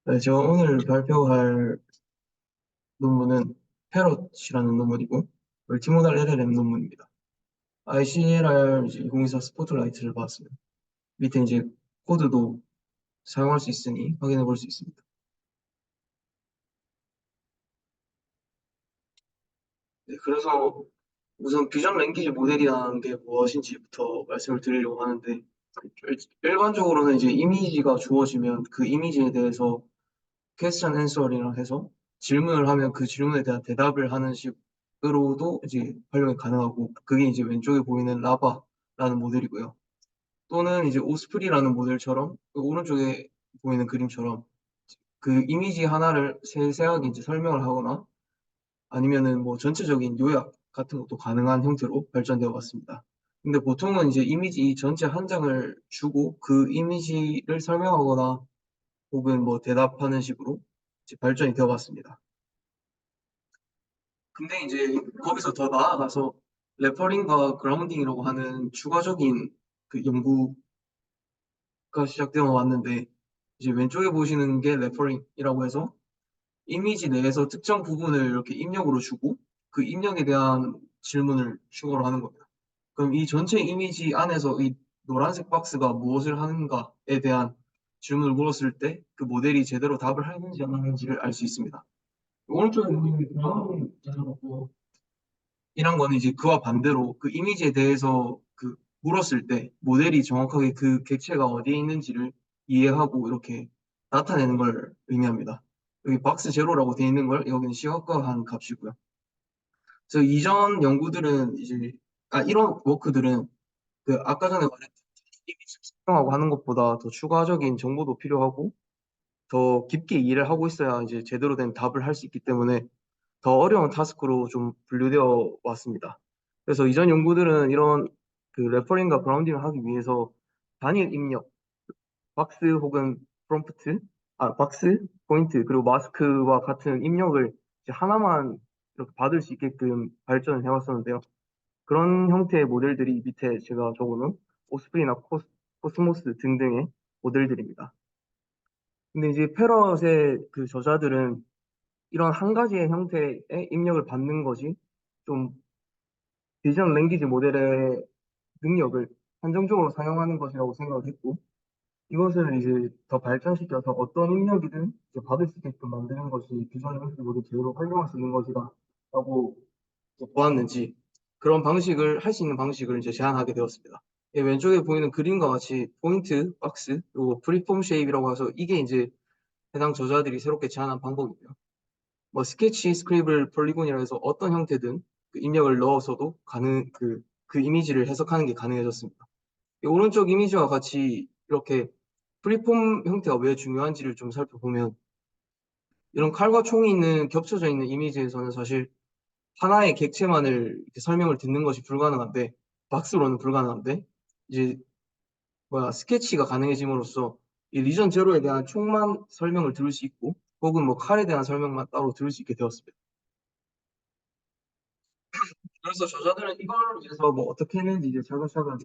네, 제가 오늘 발표할 논문은 패럿이라는 논문이고, 멀티모달 LLM 논문입니다. ICLR 2024 스포트라이트를 봤어요. 밑에 이제 코드도 사용할 수 있으니 확인해 볼 수 있습니다. 네, 그래서 우선 비전 랭귀지 모델이라는 게 무엇인지부터 말씀을 드리려고 하는데, 일반적으로는 이제 이미지가 주어지면 그 이미지에 대해서 퀘스천 앤서링을 해서 질문을 하면 그 질문에 대한 대답을 하는 식으로도 이제 활용이 가능하고, 그게 이제 왼쪽에 보이는 라바라는 모델이고요. 또는 이제 오스프리라는 모델처럼 그 오른쪽에 보이는 그림처럼 그 이미지 하나를 세세하게 이제 설명을 하거나 아니면은 뭐 전체적인 요약 같은 것도 가능한 형태로 발전되어 왔습니다. 근데 보통은 이제 이미지 전체 한 장을 주고 그 이미지를 설명하거나 혹은 뭐 대답하는 식으로 이제 발전이 되어 왔습니다. 근데 이제 거기서 더 나아가서 레퍼링과 그라운딩이라고 하는 추가적인 그 연구가 시작되어 왔는데, 이제 왼쪽에 보시는 게 레퍼링이라고 해서 이미지 내에서 특정 부분을 이렇게 입력으로 주고 그 입력에 대한 질문을 추가로 하는 겁니다. 그럼 이 전체 이미지 안에서 이 노란색 박스가 무엇을 하는가에 대한 질문을 물었을 때 그 모델이 제대로 답을 하는지 안 하는지를 알 수 있습니다. 오른쪽에 보이는 그라운딩 있고, 이런 거는 이제 그와 반대로 그 이미지에 대해서 그 물었을 때 모델이 정확하게 그 객체가 어디에 있는지를 이해하고 이렇게 나타내는 걸 의미합니다. 여기 박스 제로라고 되어 있는 걸 여기는 시각화한 값이고요. 그래서 이전 연구들은 이제 이런 워크들은 그 아까 전에 말했던 이미지 설명하고 하는 것보다 더 추가적인 정보도 필요하고 더 깊게 이해를 하고 있어야 이제 제대로 된 답을 할 수 있기 때문에 더 어려운 타스크로 좀 분류되어 왔습니다. 그래서 이전 연구들은 이런 그 레퍼링과 그라운딩을 하기 위해서 단일 입력, 박스 혹은 프롬프트, 박스, 포인트, 그리고 마스크와 같은 입력을 이제 하나만 이렇게 받을 수 있게끔 발전을 해왔었는데요. 그런 형태의 모델들이 밑에 제가 적어놓은 오스프리나 코스모스 등등의 모델들입니다. 근데 이제 패럿의 그 저자들은 이런 한 가지의 형태의 입력을 받는 것이 좀 비전 랭귀지 모델의 능력을 한정적으로 사용하는 것이라고 생각을 했고, 이것을 이제 더 발전시켜서 어떤 입력이든 이제 받을 수 있게끔 만드는 것이 비전 랭귀지 모델 제대로 활용할 수 있는 것이다라고 보았는지, 그런 방식을 할 수 있는 방식을 이제 제안하게 되었습니다. 예, 왼쪽에 보이는 그림과 같이 포인트, 박스, 그리고 프리폼 쉐입이라고 해서 이게 이제 해당 저자들이 새롭게 제안한 방법이고요. 뭐 스케치, 스크립을, 폴리곤이라 해서 어떤 형태든 그 입력을 넣어서도 그 이미지를 해석하는 게 가능해졌습니다. 이 오른쪽 이미지와 같이 이렇게 프리폼 형태가 왜 중요한지를 좀 살펴보면, 이런 칼과 총이 있는 겹쳐져 있는 이미지에서는 사실 하나의 객체만을 이렇게 설명을 듣는 것이 불가능한데, 박스로는 불가능한데, 이제 스케치가 가능해짐으로써 이 리전 제로에 대한 총만 설명을 들을 수 있고, 혹은 뭐 칼에 대한 설명만 따로 들을 수 있게 되었습니다. 그래서 저자들은 이걸 위해서 뭐 어떻게 했는지 이제 차근차근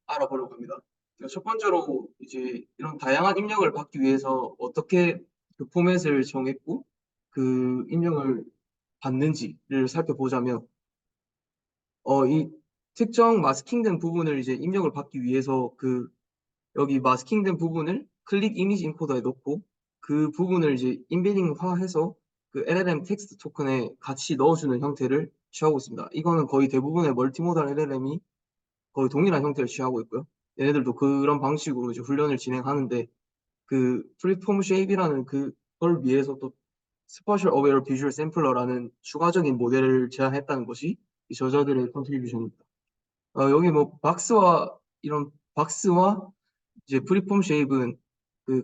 알아보려고 합니다. 그러니까 첫 번째로 이제 이런 다양한 입력을 받기 위해서 어떻게 그 포맷을 정했고 그 입력을 받는지를 살펴보자면, 이 특정 마스킹된 부분을 이제 입력을 받기 위해서 그 여기 마스킹된 부분을 클릭 이미지 인코더에 넣고 그 부분을 이제 인베딩화해서 그 LLM 텍스트 토큰에 같이 넣어주는 형태를 취하고 있습니다. 이거는 거의 대부분의 멀티모달 LLM이 거의 동일한 형태를 취하고 있고요. 얘네들도 그런 방식으로 이제 훈련을 진행하는데, 그 프리폼 쉐입이라는 그걸 위해서 또 스파셜 어웨어 비주얼 샘플러라는 추가적인 모델을 제안했다는 것이 이 저자들의 컨트리뷰션입니다. 여기 뭐 박스와 이제 프리폼 쉐입은 그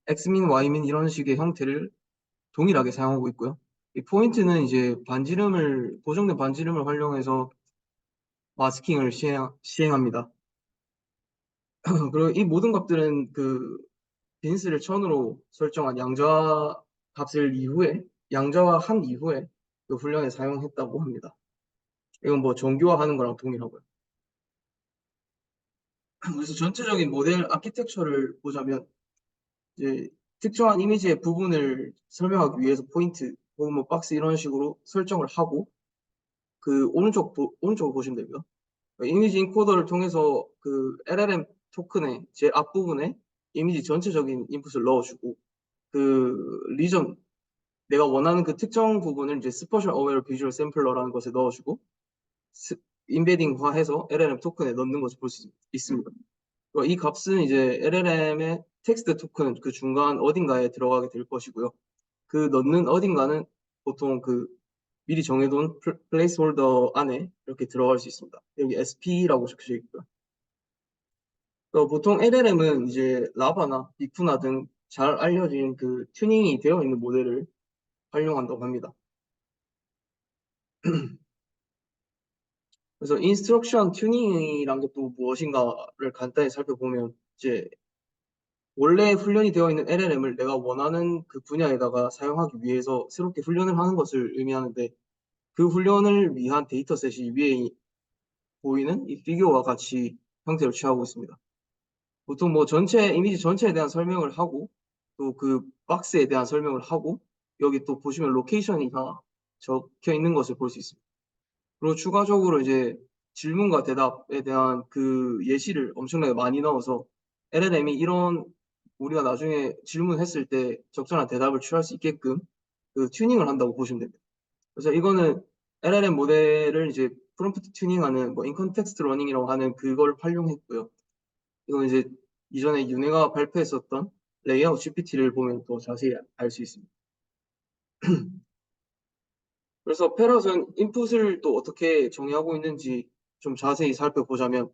X민, Y민 이런 식의 형태를 동일하게 사용하고 있고요. 이 포인트는 이제 고정된 반지름을 활용해서 마스킹을 시행합니다. 그리고 이 모든 값들은 그 빈스를 1000으로 설정한 양좌 값을 양좌화한 이후에 그 훈련에 사용했다고 합니다. 이건 뭐 정교화하는 거랑 동일하고요. 그래서 전체적인 모델 아키텍처를 보자면, 이제 특정한 이미지의 부분을 설명하기 위해서 포인트 혹은 뭐 박스 이런 식으로 설정을 하고 그 오른쪽으로 보시면 됩니다. 이미지 인코더를 통해서 그 LLM 토큰의 제일 앞부분에 이미지 전체적인 인풋을 넣어주고 그 리전 내가 원하는 그 특정 부분을 이제 스퍼셜 어웨어 비주얼 샘플러라는 것에 넣어주고 인베딩화해서 LLM 토큰에 넣는 것을 볼 수 있습니다. 이 값은 이제 LLM의 텍스트 토큰 그 중간 어딘가에 들어가게 될 것이고요. 그 넣는 어딘가는 보통 그 미리 정해둔 플레이스홀더 안에 이렇게 들어갈 수 있습니다. 여기 SP라고 적혀져 있고요. 보통 LLM은 이제 라바나 비쿠나 등 잘 알려진 그 튜닝이 되어 있는 모델을 활용한다고 합니다. 그래서 인스트럭션 튜닝이란 게 또 무엇인가를 간단히 살펴보면 이제 원래 훈련이 되어 있는 LLM을 내가 원하는 그 분야에다가 사용하기 위해서 새롭게 훈련을 하는 것을 의미하는데 그 훈련을 위한 데이터셋이 위에 보이는 이 피규어와 같이 형태를 취하고 있습니다. 보통 뭐 전체 이미지 전체에 대한 설명을 하고 또 그 박스에 대한 설명을 하고 여기 또 보시면 로케이션이 다 적혀 있는 것을 볼 수 있습니다. 그리고 추가적으로 이제 질문과 대답에 대한 그 예시를 엄청나게 많이 넣어서 LLM이 이런 우리가 나중에 질문했을 때 적절한 대답을 취할 수 있게끔 그 튜닝을 한다고 보시면 됩니다. 그래서 이거는 LLM 모델을 이제 프롬프트 튜닝하는 뭐 인컨텍스트 러닝이라고 하는 그걸 활용했고요. 이건 이제 이전에 윤회가 발표했었던 레이아웃 GPT를 보면 더 자세히 알 수 있습니다. 그래서 페럿은 인풋을 또 어떻게 정의하고 있는지 좀 자세히 살펴보자면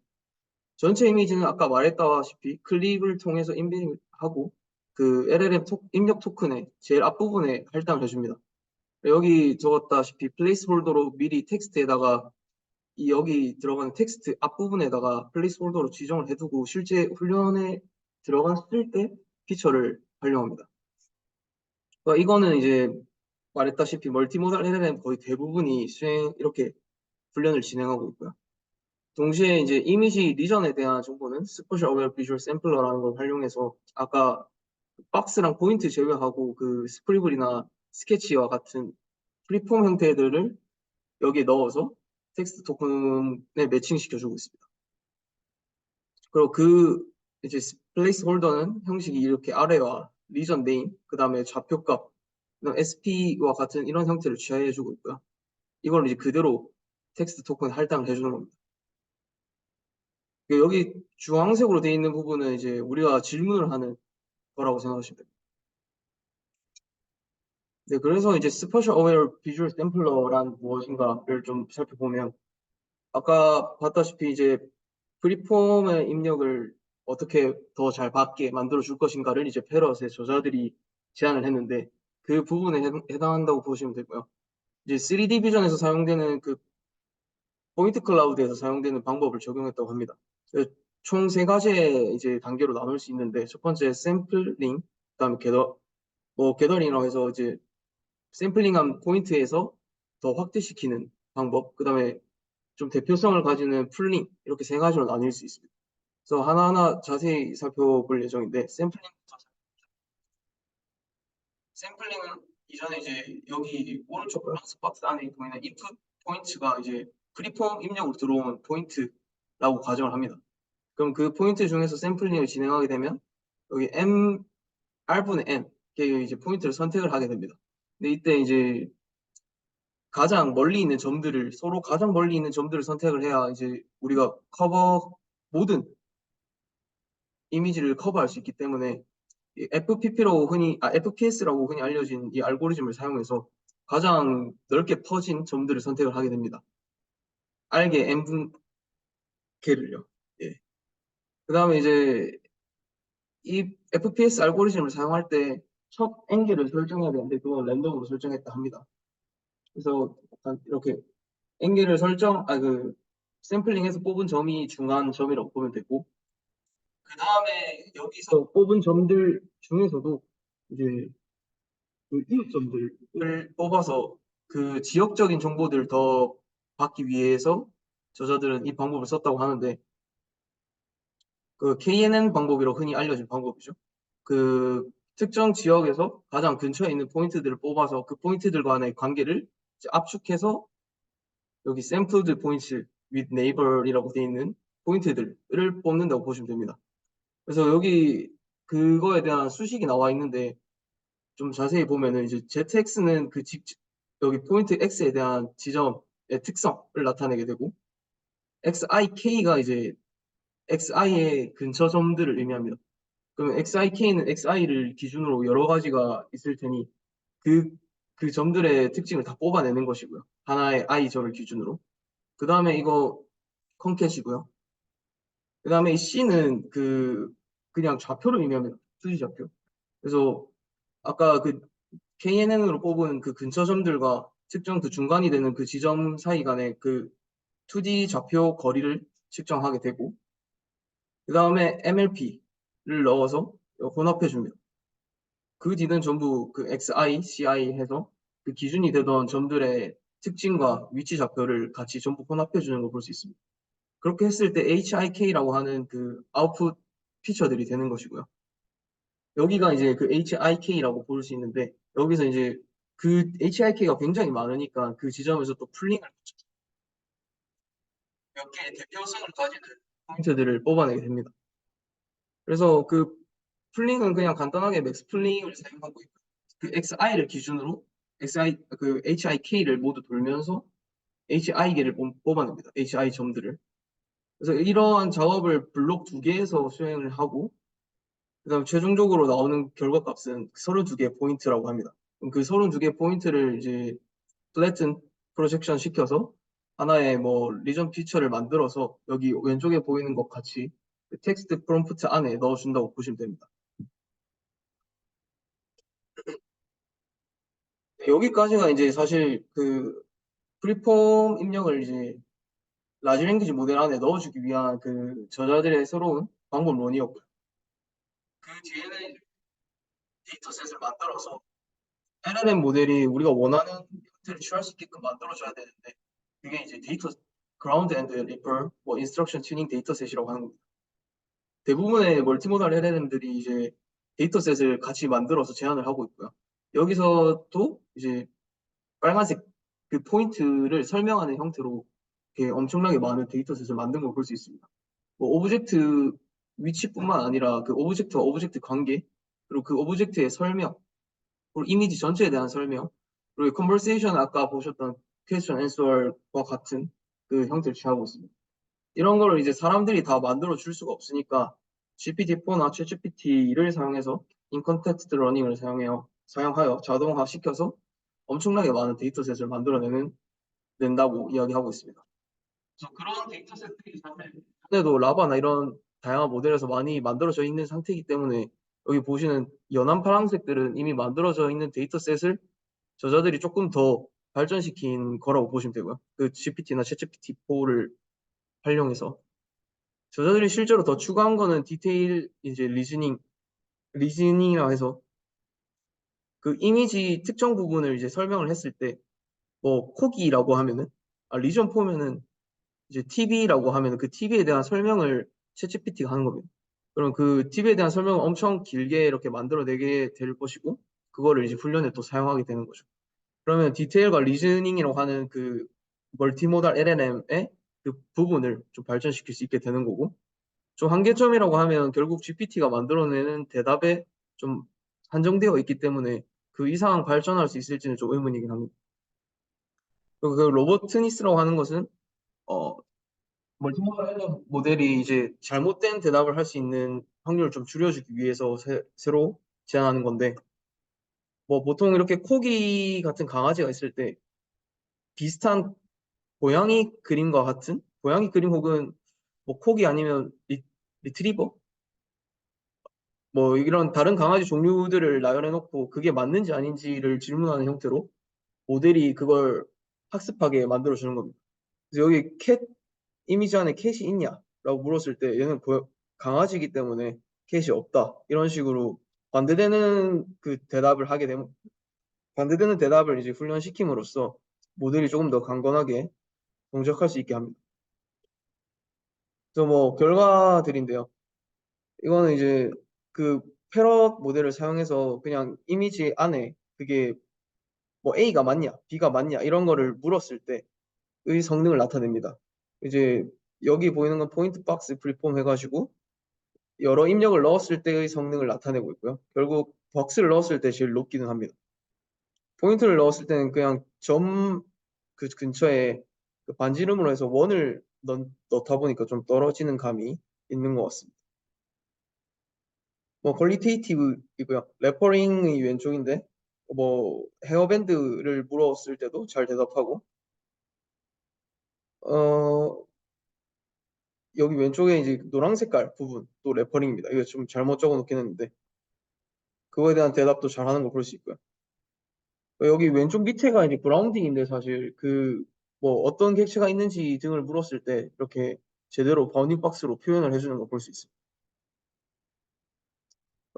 전체 이미지는 아까 말했다시피 클립을 통해서 인빙하고 그 LLM 입력 토큰의 제일 앞부분에 할당을 해줍니다. 여기 적었다시피 플레이스홀더로 미리 텍스트에다가 여기 들어가는 텍스트 앞부분에다가 플레이스홀더로 지정을 해두고 실제 훈련에 들어갔을 때 피처를 활용합니다. 그러니까 이거는 이제 말했다시피 멀티모달 LLM 거의 대부분이 이렇게 훈련을 진행하고 있고요. 동시에 이제 이미지 리전에 대한 정보는 스포셜 어웨어 비주얼 샘플러라는 걸 활용해서 아까 박스랑 포인트 제외하고 그 스프리블이나 스케치와 같은 프리폼 형태들을 여기에 넣어서 텍스트 토큰에 매칭시켜주고 있습니다. 그리고 그 이제 플레이스 홀더는 형식이 이렇게 아래와 리전 네임, 그 다음에 좌표값, SP와 같은 이런 형태를 취해주고 있고요. 이걸 이제 그대로 텍스트 토큰 할당을 해주는 겁니다. 여기 주황색으로 되어 있는 부분은 이제 우리가 질문을 하는 거라고 생각하시면 됩니다. 네, 그래서 이제 스퍼셜 어웨어 비주얼 샘플러란 무엇인가를 좀 살펴보면 아까 봤다시피 이제 프리폼의 입력을 어떻게 더 잘 받게 만들어 줄 것인가를 이제 페럿의 저자들이 제안을 했는데 그 부분에 해당한다고 보시면 되고요. 이제 3D 비전에서 사용되는 그 포인트 클라우드에서 사용되는 방법을 적용했다고 합니다. 총 세 가지의 이제 단계로 나눌 수 있는데 첫 번째 샘플링, 그다음에 게더링이라고 해서 이제 샘플링한 포인트에서 더 확대시키는 방법, 그다음에 좀 대표성을 가지는 풀링 이렇게 세 가지로 나뉠 수 있습니다. 그래서 하나하나 자세히 살펴볼 예정인데 샘플링은 이전에 이제 여기 오른쪽 밸런스 박스 안에 보이는 인풋 포인트가 이제 프리폼 입력으로 들어온 포인트라고 가정을 합니다. 그럼 그 포인트 중에서 샘플링을 진행하게 되면 여기 R분의 M 이게 이제 포인트를 선택을 하게 됩니다. 근데 이때 이제 가장 멀리 있는 점들을 서로 가장 멀리 있는 점들을 선택을 해야 이제 우리가 모든 이미지를 커버할 수 있기 때문에 FPS라고 흔히 알려진 이 알고리즘을 사용해서 가장 넓게 퍼진 점들을 선택을 하게 됩니다. 알게 n분계를요. 예. 그 다음에 이제 이 FPS 알고리즘을 사용할 때 첫 앵글을 설정해야 되는데 그건 랜덤으로 설정했다 합니다. 그래서 약간 이렇게 앵글을 그 샘플링해서 뽑은 점이 중간 점이라고 보면 되고 그 다음에 여기서 뽑은 점들 중에서도 이제 그 이웃점들을 뽑아서 그 지역적인 정보들을 더 받기 위해서 저자들은 이 방법을 썼다고 하는데 그 KNN 방법이라고 흔히 알려진 방법이죠. 그 특정 지역에서 가장 근처에 있는 포인트들을 뽑아서 그 포인트들 간의 관계를 이제 압축해서 여기 sampled points with neighbor이라고 되어 있는 포인트들을 뽑는다고 보시면 됩니다. 그래서 여기 그거에 대한 수식이 나와 있는데 좀 자세히 보면은 이제 ZX는 여기 포인트 X에 대한 지점의 특성을 나타내게 되고 XIK가 이제 XI의 근처 점들을 의미합니다. 그러면 XIK는 XI를 기준으로 여러 가지가 있을 테니 그, 그 점들의 특징을 다 뽑아내는 것이고요. 하나의 I 점을 기준으로. 그 다음에 이거 컨캣이고요. 그 다음에 이 C는 그냥 좌표를 의미합니다. 수지 좌표. 그래서 아까 그 KNN으로 뽑은 그 근처 점들과 특정 그 중간이 되는 그 지점 사이 간의 그 2D 좌표 거리를 측정하게 되고 그 다음에 MLP를 넣어서 혼합해 줍니다. 그 뒤는 전부 그 XI, CI 해서 그 기준이 되던 점들의 특징과 위치 좌표를 같이 전부 혼합해 주는 걸 볼 수 있습니다. 그렇게 했을 때 HIK라고 하는 그 아웃풋 피처들이 되는 것이고요. 여기가 이제 그 HIK라고 볼 수 있는데 여기서 이제 그 HIK가 굉장히 많으니까 그 지점에서 또 풀링을 몇 개의 대표성을 가지는 포인트들을 뽑아내게 됩니다. 그래서 그 풀링은 그냥 간단하게 맥스 풀링을 사용하고 있고 그 XI를 기준으로 그 HIK를 모두 돌면서 HI계를 뽑아냅니다. HI 점들을. 그래서 이러한 작업을 블록 두 개에서 수행을 하고 그다음 최종적으로 나오는 결과값은 32개 포인트라고 합니다. 그럼 그 32개 포인트를 이제 플래튼 프로젝션 시켜서 하나의 뭐 리전 피처를 만들어서 여기 왼쪽에 보이는 것 같이 그 텍스트 프롬프트 안에 넣어준다고 보시면 됩니다. 여기까지가 이제 사실 그 프리폼 입력을 이제 라지 랭귀지 모델 안에 넣어주기 위한 그 저자들의 새로운 방법론이었고요. 그 뒤에는 데이터셋을 만들어서 LLM 모델이 우리가 원하는 형태를 취할 수 있게끔 만들어줘야 되는데 그게 이제 데이터 그라운드 앤드 리퍼 뭐 인스트럭션 튜닝 데이터셋이라고 하는 겁니다. 대부분의 멀티모달 LLM들이 이제 데이터셋을 같이 만들어서 제안을 하고 있고요. 여기서도 이제 빨간색 그 포인트를 설명하는 형태로 이렇게 엄청나게 많은 데이터셋을 만든 걸 볼 수 있습니다. 뭐 오브젝트 위치뿐만 아니라 그 오브젝트와 오브젝트 관계 그리고 그 오브젝트의 설명 그리고 이미지 전체에 대한 설명 그리고 컨버세이션 아까 보셨던 퀘스천 앤서와 같은 그 형태를 취하고 있습니다. 이런 거를 이제 사람들이 다 만들어 줄 수가 없으니까 GPT-4나 ChatGPT를 사용해서 인컨텍스트 러닝을 사용하여 자동화 시켜서 엄청나게 많은 데이터셋을 낸다고 이야기하고 있습니다. 그래서 그런 데이터셋들이 사실 전에도 라바나 이런 다양한 모델에서 많이 만들어져 있는 상태이기 때문에 여기 보시는 연한 파란색들은 이미 만들어져 있는 데이터셋을 저자들이 조금 더 발전시킨 거라고 보시면 되고요. 그 GPT나 챗GPT4를 활용해서 저자들이 실제로 더 추가한 거는 디테일 이제 리즈닝이라 해서 그 이미지 특정 부분을 이제 설명을 했을 때 뭐 코기라고 하면은 리전 포면은 이제 TV라고 하면은 그 TV에 대한 설명을 챗GPT가 하는 겁니다. 그럼 그 TV에 대한 설명을 엄청 길게 이렇게 만들어내게 될 것이고 그거를 이제 훈련에 또 사용하게 되는 거죠. 그러면 디테일과 리즈닝이라고 하는 그 멀티모달 LLM의 그 부분을 좀 발전시킬 수 있게 되는 거고 좀 한계점이라고 하면 결국 GPT가 만들어내는 대답에 좀 한정되어 있기 때문에 그 이상 발전할 수 있을지는 좀 의문이긴 합니다. 그리고 그 로보트니스라고 하는 것은 어, 멀티모달 LLM 모델이 이제 잘못된 대답을 할 수 있는 확률을 좀 줄여주기 위해서 새로 제안하는 건데 뭐 보통 이렇게 코기 같은 강아지가 있을 때 비슷한 고양이 그림과 같은 고양이 그림 혹은 뭐 코기 아니면 리트리버 뭐 이런 다른 강아지 종류들을 나열해 놓고 그게 맞는지 아닌지를 질문하는 형태로 모델이 그걸 학습하게 만들어 주는 겁니다. 그래서 여기 캣 이미지 안에 캣이 있냐라고 물었을 때 얘는 강아지이기 때문에 캣이 없다 이런 식으로 반대되는 그 대답을 하게 되면 반대되는 대답을 이제 훈련시킴으로써 모델이 조금 더 강건하게 동작할 수 있게 합니다. 그래서 뭐 결과들인데요. 이거는 이제 그 패럿 모델을 사용해서 그냥 이미지 안에 그게 뭐 A가 맞냐, B가 맞냐 이런 거를 물었을 때의 성능을 나타냅니다. 이제 여기 보이는 건 포인트 박스 프리폼 해가지고 여러 입력을 넣었을 때의 성능을 나타내고 있고요. 결국 박스를 넣었을 때 제일 높기는 합니다. 포인트를 넣었을 때는 그냥 점 그 근처에 그 반지름으로 해서 원을 넣다 보니까 좀 떨어지는 감이 있는 것 같습니다. 뭐 퀄리테이티브이고요. 래퍼링이 왼쪽인데 뭐 헤어밴드를 물었을 때도 잘 대답하고 어 여기 왼쪽에 이제 노란 색깔 부분 또 래퍼링입니다. 이거 좀 잘못 적어 놓긴 했는데 그거에 대한 대답도 잘하는 걸 볼 수 있고요. 여기 왼쪽 밑에가 이제 그라운딩인데 사실 그 뭐 어떤 객체가 있는지 등을 물었을 때 이렇게 제대로 바운딩 박스로 표현을 해주는 걸 볼 수 있습니다.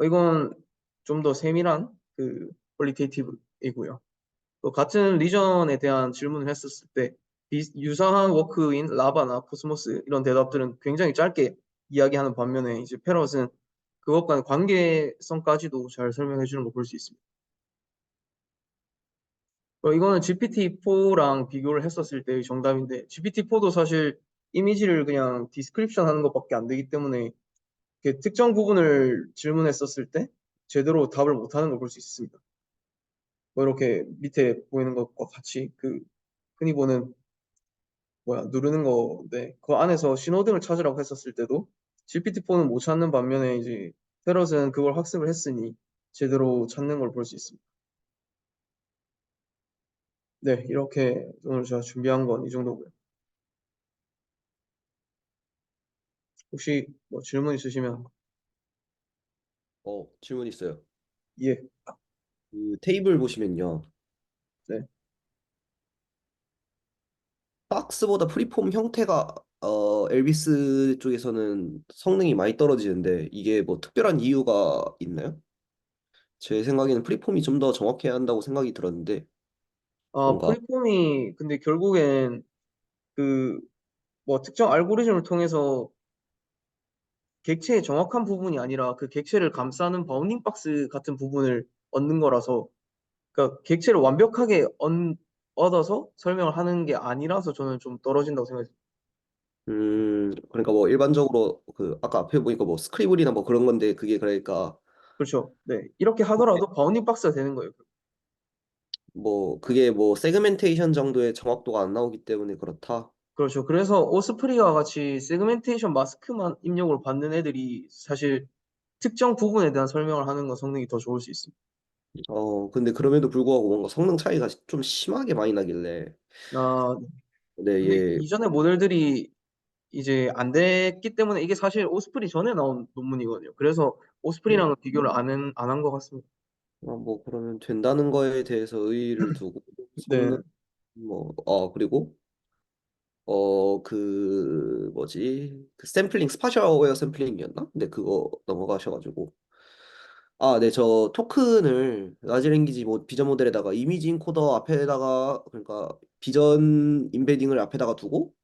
이건 좀 더 세밀한 그 퀄리테이티브이고요. 또 같은 리전에 대한 질문을 했었을 때 유사한 워크인 라바나 코스모스 이런 대답들은 굉장히 짧게 이야기하는 반면에 이제 패럿은 그것과의 관계성까지도 잘 설명해 주는 걸 볼 수 있습니다. 이거는 GPT-4랑 비교를 했었을 때의 정답인데 GPT-4도 사실 이미지를 그냥 디스크립션 하는 것밖에 안 되기 때문에 특정 부분을 질문했었을 때 제대로 답을 못하는 걸 볼 수 있습니다. 뭐 이렇게 밑에 보이는 것과 같이 그 흔히 보는 뭐야 누르는 건데 그 안에서 신호등을 찾으라고 했었을 때도 GPT-4는 못 찾는 반면에 이제 페럿은 그걸 학습을 했으니 제대로 찾는 걸 볼 수 있습니다. 네, 이렇게 오늘 제가 준비한 건 이 정도고요. 혹시 뭐 질문 있으시면 질문 있어요. 예, 그 테이블 보시면요. 네. 박스보다 프리폼 형태가 엘비스 쪽에서는 성능이 많이 떨어지는데 이게 뭐 특별한 이유가 있나요? 제 생각에는 프리폼이 좀 더 정확해야 한다고 생각이 들었는데 그런가? 프리폼이 근데 결국엔 그 뭐 특정 알고리즘을 통해서 객체의 정확한 부분이 아니라 그 객체를 감싸는 바운딩 박스 같은 부분을 얻는 거라서 그러니까 객체를 완벽하게 얻어서 설명을 하는 게 아니라서 저는 좀 떨어진다고 생각해요. 그러니까 뭐 일반적으로 그 아까 앞에 보니까 뭐 스크리블이나 뭐 그런 건데 그게 그러니까 그렇죠. 네. 이렇게 하더라도 바운딩 박스가 되는 거예요. 뭐 그게 뭐 세그멘테이션 정도의 정확도가 안 나오기 때문에 그렇다. 그렇죠. 그래서 오스프리와 같이 세그멘테이션 마스크만 입력을 받는 애들이 사실 특정 부분에 대한 설명을 하는 건 성능이 더 좋을 수 있습니다. 근데 그럼에도 불구하고 뭔가 성능 차이가 좀 심하게 많이 나길래 아, 네. 네, 근데 예. 이전에 모델들이 이제 안 됐기 때문에 이게 사실 오스프리 전에 나온 논문이거든요. 그래서 네. 오스프리랑은 비교를 안 한 것 같습니다. 뭐 그러면 된다는 거에 대해서 의의를 두고 네. 성능 그리고 그 뭐지? 그 샘플링 스파셜 어웨어 샘플링이었나? 근데 그거 넘어가셔가지고 네, 저 토큰을 라지 랭귀지 뭐 비전 모델에다가 이미지 인코더 앞에다가 그러니까 비전 임베딩을 앞에다가 두고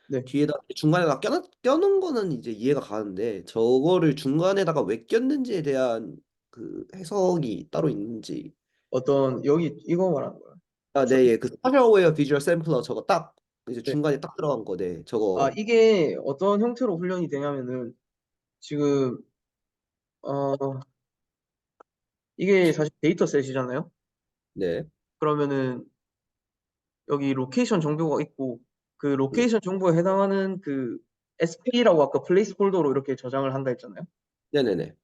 네. 뒤에다 중간에다 껴놓은 거는 이제 이해가 가는데 저거를 중간에다가 왜 꼈는지에 대한 그 해석이 따로 있는지. 어떤 여기 이거 말하는 거야. 저, 네, 예, 그 스파셜웨어 비주얼 샘플러 저거 딱 이제 네. 중간에 딱 들어간 거네. 저거. 이게 어떤 형태로 훈련이 되냐면은 지금 어 이게 사실 데이터셋이잖아요. 네, 그러면은 여기 로케이션 정보가 있고 그 음, 로케이션 정보에 해당하는 그 SP라고 아까 플레이스 홀더로 이렇게 저장을 한다 했잖아요. 네네네,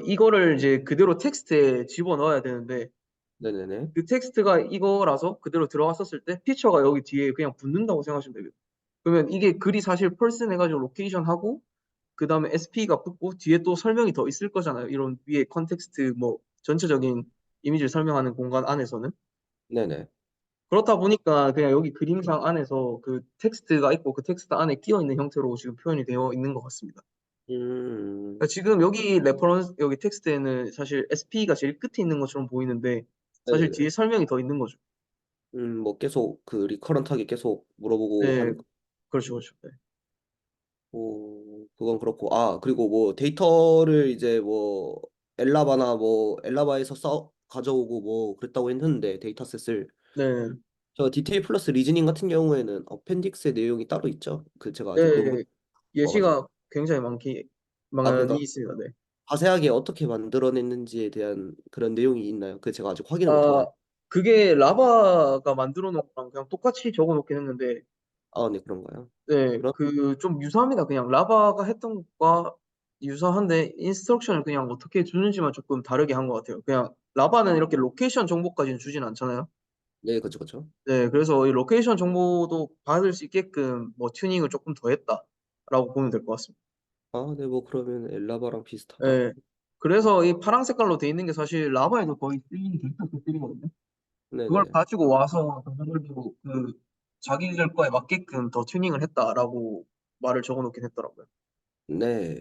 이거를 이제 그대로 텍스트에 집어넣어야 되는데 네네네, 그 텍스트가 이거라서 그대로 들어갔었을 때 피처가 여기 뒤에 그냥 붙는다고 생각하시면 되겠죠. 그러면 이게 글이 사실 펄슨 해가지고 로케이션 하고 그 다음에 SP가 붙고 뒤에 또 설명이 더 있을 거잖아요. 이런 위에 컨텍스트 뭐 전체적인 이미지를 설명하는 공간 안에서는. 네네. 그렇다 보니까 그냥 여기 그림상 안에서 그 텍스트가 있고 그 텍스트 안에 끼어 있는 형태로 지금 표현이 되어 있는 것 같습니다. 음, 그러니까 지금 여기 레퍼런스 여기 텍스트에는 사실 SP가 제일 끝에 있는 것처럼 보이는데 사실 네네네. 뒤에 설명이 더 있는 거죠. 뭐 계속 그 리커런트하게 계속 물어보고 네, 하니까. 그렇죠, 그렇죠. 네. 그건 그렇고. 그리고 뭐 데이터를 이제 뭐 엘라바나 뭐 엘라바에서 써 가져오고 뭐 그랬다고 했는데 데이터셋을 네, 저 디테일 플러스 리즈닝 같은 경우에는 어펜딕스의 내용이 따로 있죠. 그 제가 아직 논문 네, 와가지고 예시가 굉장히 아 많이 그러니까 있습니다. 네. 자세하게 어떻게 만들어냈는지에 대한 그런 내용이 있나요? 그 제가 아직 확인을 아, 못해가지고 그게 라바가 만들어 놓은 거랑 그냥 똑같이 적어 놓긴 했는데, 아 네 그런가요? 네, 그럼 그 좀 유사합니다. 그냥 라바가 했던 것과 유사한데 인스트럭션을 그냥 어떻게 주는지만 조금 다르게 한 것 같아요. 그냥 라바는 이렇게 로케이션 정보까지는 주진 않잖아요. 네 그렇죠 그렇죠. 네, 그래서 이 로케이션 정보도 받을 수 있게끔 뭐 튜닝을 조금 더 했다라고 보면 될 것 같습니다. 아 네 뭐 그러면 엘라바랑 비슷하다. 네, 그래서 이 파란 색깔로 돼 있는 게 사실 라바에도 거의 쓰이는 데이터 셋들이거든요. 그걸 네네. 가지고 와서 동료들도 그 자기들 거에 맞게끔 더 튜닝을 했다라고 말을 적어놓긴 했더라고요. 네.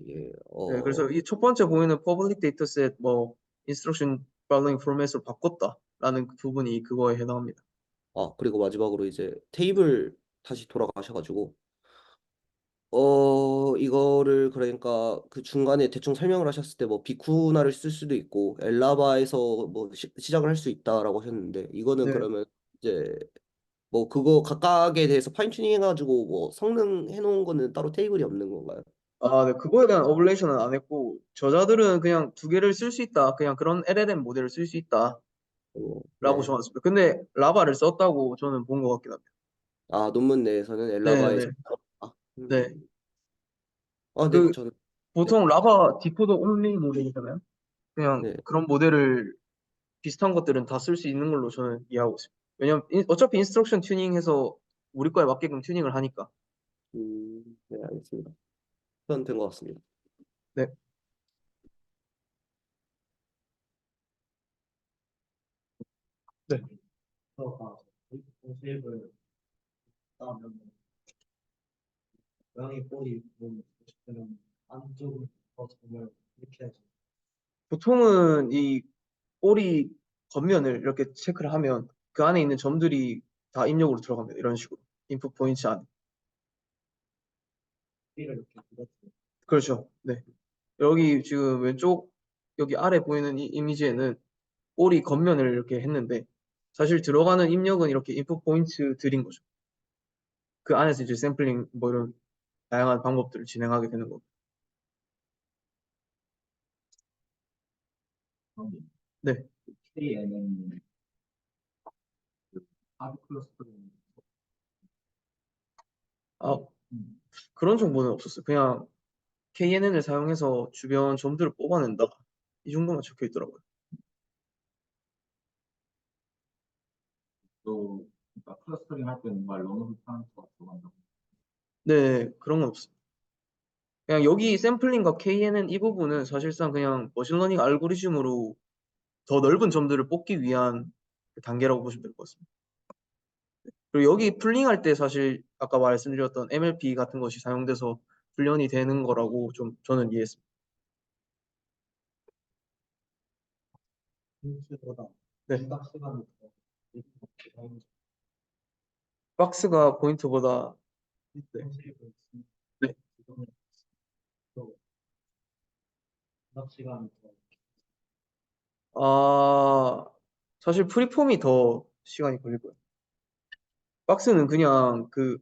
예. 네, 그래서 이 첫 번째 보이는 퍼블릭 데이터셋 뭐 인스트럭션 팔로잉 포맷으로 바꿨다라는 그 부분이 그거에 해당합니다. 아 그리고 마지막으로 이제 테이블 다시 돌아가셔가지고 이거를 그러니까 그 중간에 대충 설명을 하셨을 때 뭐 비쿠나를 쓸 수도 있고 엘라바에서 뭐 시작을 할 수 있다라고 하셨는데 이거는 네. 그러면 이제 뭐 그거 각각에 대해서 파인 튜닝 해가지고 뭐 성능 해놓은 거는 따로 테이블이 없는 건가요? 아, 네. 그거에 대한 어블레이션은 안 했고 저자들은 그냥 두 개를 쓸 수 있다. 그냥 그런 LLM 모델을 쓸 수 있다라고 네. 적었습니다. 근데 라바를 썼다고 저는 본 것 같긴 합니다. 아 논문 내에서는 네, 엘라바에서 네. 아, 네. 네, 그 저는 네, 보통 라바 디코더 온리 모델이잖아요. 그냥 네, 그런 모델을 비슷한 것들은 다 쓸 수 있는 걸로 저는 이해하고 있습니다. 왜냐면 어차피 인스트럭션 튜닝해서 우리 거에 맞게끔 튜닝을 하니까. 네, 알겠습니다. 그건 된 것 같습니다. 네. 네. 보통은 이 꼬리 겉면을 이렇게 체크를 하면 그 안에 있는 점들이 다 입력으로 들어갑니다. 이런 식으로. 인풋 포인트 안에. 그렇죠. 네. 여기 지금 왼쪽 여기 아래 보이는 이 이미지에는 꼬리 겉면을 이렇게 했는데 사실 들어가는 입력은 이렇게 인풋 포인트들인 거죠. 그 안에서 이제 샘플링 뭐 이런 다양한 방법들을 진행하게 되는 거고. 네. 아, 그런 정보는 없었어요. 그냥 KNN을 사용해서 주변 점들을 뽑아낸다. 이 정도만 적혀 있더라고요. 네, 그런 건 없어요. 그냥 여기 샘플링과 KNN 이 부분은 사실상 그냥 머신러닝 알고리즘으로 더 넓은 점들을 뽑기 위한 그 단계라고 보시면 될 것 같습니다. 그리고 여기 풀링할 때 사실 아까 말씀드렸던 MLP 같은 것이 사용돼서 훈련이 되는 거라고 좀 저는 이해했습니다. 네. 박스가 포인트보다 네. 네. 아, 사실 프리폼이 더 시간이 걸릴 거예요. 박스는 그냥 그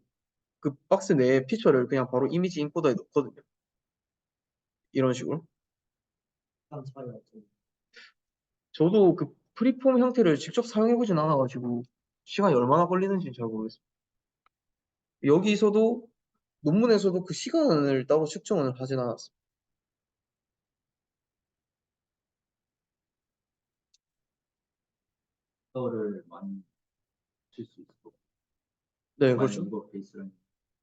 박스 내에 피처를 그냥 바로 이미지 인코더에 넣거든요. 이런 식으로. 저도 그 프리폼 형태를 직접 사용해보진 않아가지고 시간이 얼마나 걸리는지 잘 모르겠어요. 여기서도 논문에서도 그 시간을 따로 측정을 하진 않았어요. 네, 그렇죠.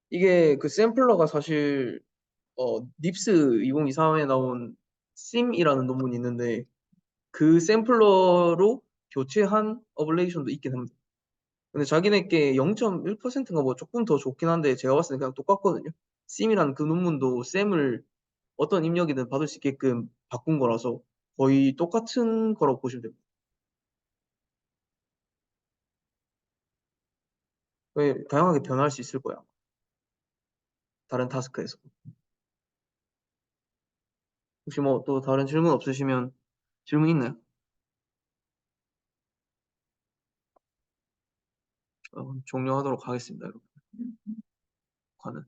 이게 그 샘플러가 사실 닙스 2023에 나온 심이라는 논문이 있는데 그 샘플러로 교체한 어블레이션도 있긴 합니다. 근데 자기네께 0.1%인가 뭐 조금 더 좋긴 한데 제가 봤을 때 그냥 똑같거든요. 심이라는 그 논문도 셈을 어떤 입력이든 받을 수 있게끔 바꾼 거라서 거의 똑같은 거라고 보시면 됩니다. 다양하게 변화할 수 있을 거야. 다른 타스크에서. 혹시 뭐 또 다른 질문 없으시면 질문 있나요? 종료하도록 하겠습니다, 여러분. 과는.